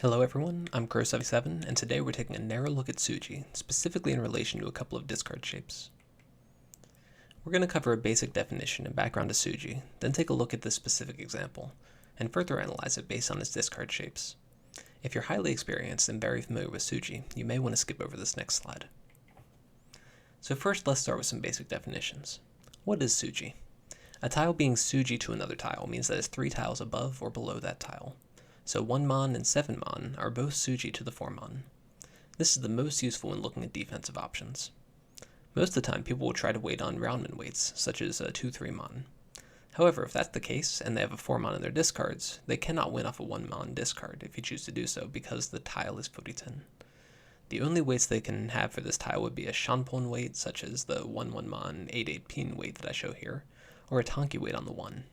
Hello everyone, I'm Crow77, and today we're taking a narrow look at Suji, specifically in relation to a couple of discard shapes. We're going to cover a basic definition and background to Suji, then take a look at this specific example, and further analyze it based on its discard shapes. If you're highly experienced and very familiar with Suji, you may want to skip over this next slide. So first, let's start with some basic definitions. What is Suji? A tile being Suji to another tile means that it's 3 tiles above or below that tile. So 1 mon and 7 mon are both Suji to the 4 mon. This is the most useful when looking at defensive options. Most of the time people will try to wait on roundman weights, such as a 2-3 mon. However, if that's the case and they have a 4 mon in their discards, they cannot win off a 1 mon discard if you choose to do so because the tile is Furitan. The only weights they can have for this tile would be a Shanpon weight, such as the 1-1 mon 8-8 pin weight that I show here, or a Tanki weight on the 1.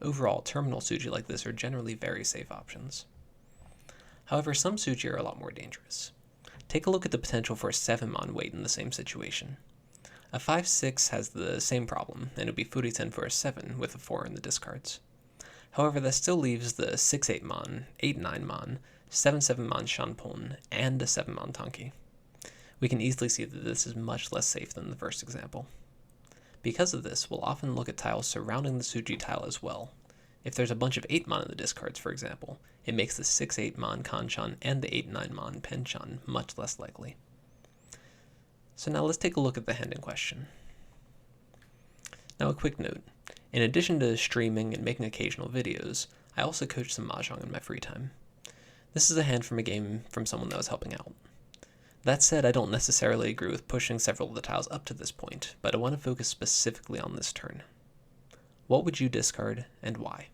Overall, terminal Suji like this are generally very safe options. However, some Suji are a lot more dangerous. Take a look at the potential for a 7 mon weight in the same situation. A 5-6 has the same problem, and it would be Furitan for a 7 with a 4 in the discards. However, that still leaves the 6-8 mon, 8-9 mon, 7-7 mon Shanpon, and a 7 mon Tanki. We can easily see that this is much less safe than the first example. Because of this, we'll often look at tiles surrounding the Suji tile as well. If there's a bunch of 8 mon in the discards, for example, it makes the 6-8 mon Kanchan and the 8-9 mon Penchan much less likely. So now let's take a look at the hand in question. Now a quick note, in addition to streaming and making occasional videos, I also coach some Mahjong in my free time. This is a hand from a game from someone that was helping out. That said, I don't necessarily agree with pushing several of the tiles up to this point, but I want to focus specifically on this turn. What would you discard, and why?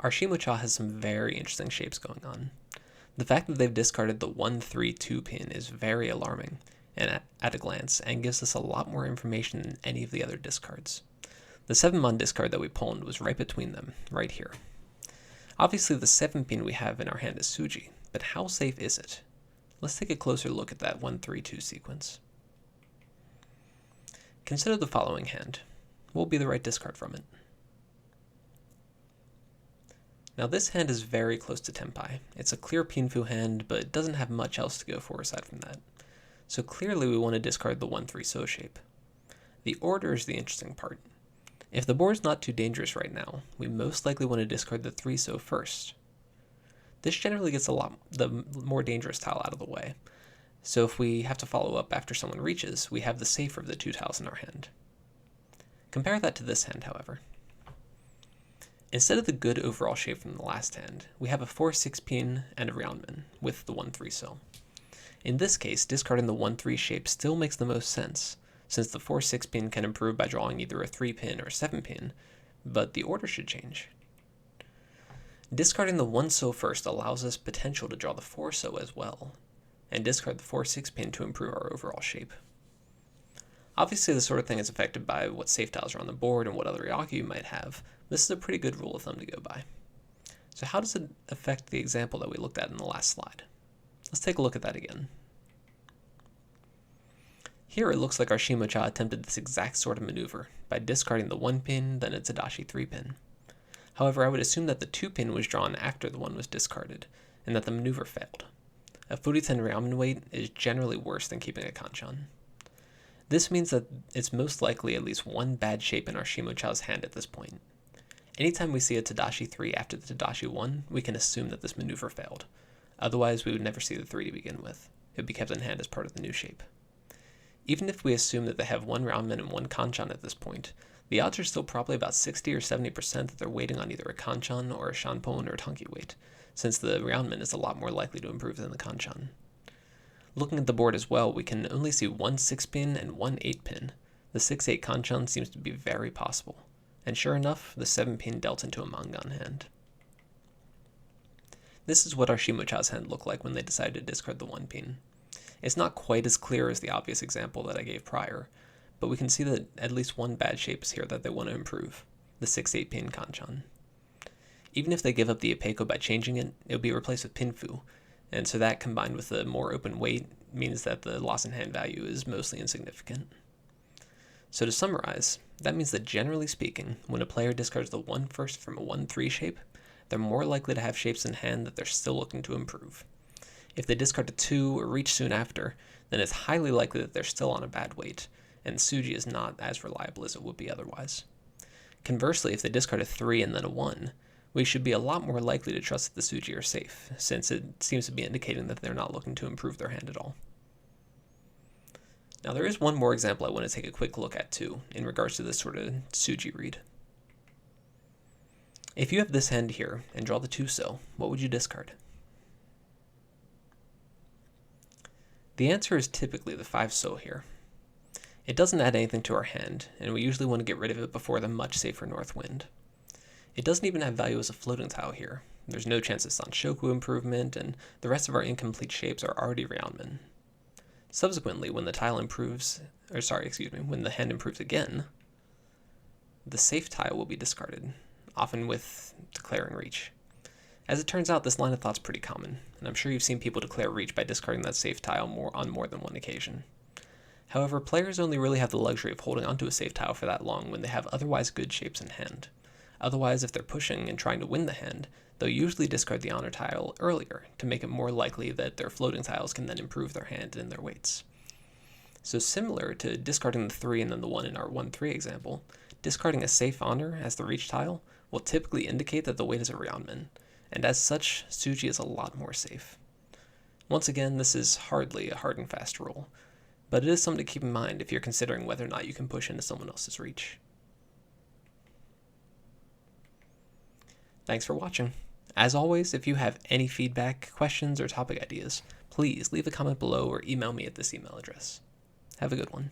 Our Shimo-cha has some very interesting shapes going on. The fact that they've discarded the 1-3-2 pin is very alarming and at a glance, and gives us a lot more information than any of the other discards. The 7 mon discard that we pawned was right between them, right here. Obviously the 7 pin we have in our hand is Suji, but how safe is it? Let's take a closer look at that 1-3-2 sequence. Consider the following hand. What will be the right discard from it? Now this hand is very close to Tenpai. It's a clear Pinfu hand, but it doesn't have much else to go for aside from that. So clearly we want to discard the 1-3 so shape. The order is the interesting part. If the board's not too dangerous right now, we most likely want to discard the 3 so first. This generally gets the more dangerous tile out of the way, so if we have to follow up after someone reaches, we have the safer of the 2 tiles in our hand. Compare that to this hand, however. Instead of the good overall shape from the last hand, we have a 4-6 pin and a roundman with the 1-3 so. In this case, discarding the 1-3 shape still makes the most sense, since the 4-6 pin can improve by drawing either a 3 pin or 7 pin, but the order should change. Discarding the 1 so first allows us potential to draw the 4 so as well, and discard the 4-6 pin to improve our overall shape. Obviously this sort of thing is affected by what safe tiles are on the board and what other Ryaku you might have. This is a pretty good rule of thumb to go by. So how does it affect the example that we looked at in the last slide? Let's take a look at that again. Here it looks like our Shimo-cha attempted this exact sort of maneuver by discarding the 1 pin, then a Tadashi 3 pin. However, I would assume that the 2 pin was drawn after the 1 was discarded, and that the maneuver failed. A Furitan Ramen weight is generally worse than keeping a Kanchan. This means that it's most likely at least one bad shape in our Shimo-cha's hand at this point. Anytime we see a Tadashi 3 after the Tadashi 1, we can assume that this maneuver failed. Otherwise, we would never see the 3 to begin with. It would be kept in hand as part of the new shape. Even if we assume that they have 1 roundman and 1 Kanchan at this point, the odds are still probably about 60 or 70% that they're waiting on either a Kanchan or a Shanpon or a Tanki weight, since the roundman is a lot more likely to improve than the Kanchan. Looking at the board as well, we can only see 1 6 pin and 1 8 pin. The 6-8 Kanchan seems to be very possible, and sure enough, the 7 pin dealt into a Mangan hand. This is what our Shimo-cha's hand looked like when they decided to discard the 1 pin. It's not quite as clear as the obvious example that I gave prior, but we can see that at least one bad shape is here that they want to improve, the 6-8 pin Kanchan. Even if they give up the Ipeco by changing it, it will be replaced with Pinfu, and so that combined with the more open weight means that the loss in hand value is mostly insignificant. So to summarize, that means that generally speaking, when a player discards the 1 first from a 1-3 shape, they're more likely to have shapes in hand that they're still looking to improve. If they discard a 2 or reach soon after, then it's highly likely that they're still on a bad weight, and Suji is not as reliable as it would be otherwise. Conversely, if they discard a 3 and then a 1, we should be a lot more likely to trust that the Suji are safe, since it seems to be indicating that they're not looking to improve their hand at all. Now there is one more example I want to take a quick look at too, in regards to this sort of Suji read. If you have this hand here and draw the 2-so, what would you discard? The answer is typically the 5-so here. It doesn't add anything to our hand, and we usually want to get rid of it before the much safer north wind. It doesn't even have value as a floating tile here. There's no chance of Sanshoku improvement, and the rest of our incomplete shapes are already Ryeonmen. Subsequently, when the tile improves, when the hand improves again, the safe tile will be discarded, often with declaring reach. As it turns out, this line of thought's pretty common, and I'm sure you've seen people declare reach by discarding that safe tile on more than one occasion. However, players only really have the luxury of holding onto a safe tile for that long when they have otherwise good shapes in hand. Otherwise, if they're pushing and trying to win the hand, they'll usually discard the honor tile earlier to make it more likely that their floating tiles can then improve their hand and their weights. So similar to discarding the 3 and then the 1 in our 1-3 example, discarding a safe honor as the reach tile will typically indicate that the weight is a Ryeonmen, and as such, Suji is a lot more safe. Once again, this is hardly a hard and fast rule, but it is something to keep in mind if you're considering whether or not you can push into someone else's reach. Thanks for watching. As always, if you have any feedback, questions, or topic ideas, please leave a comment below or email me at this email address. Have a good one.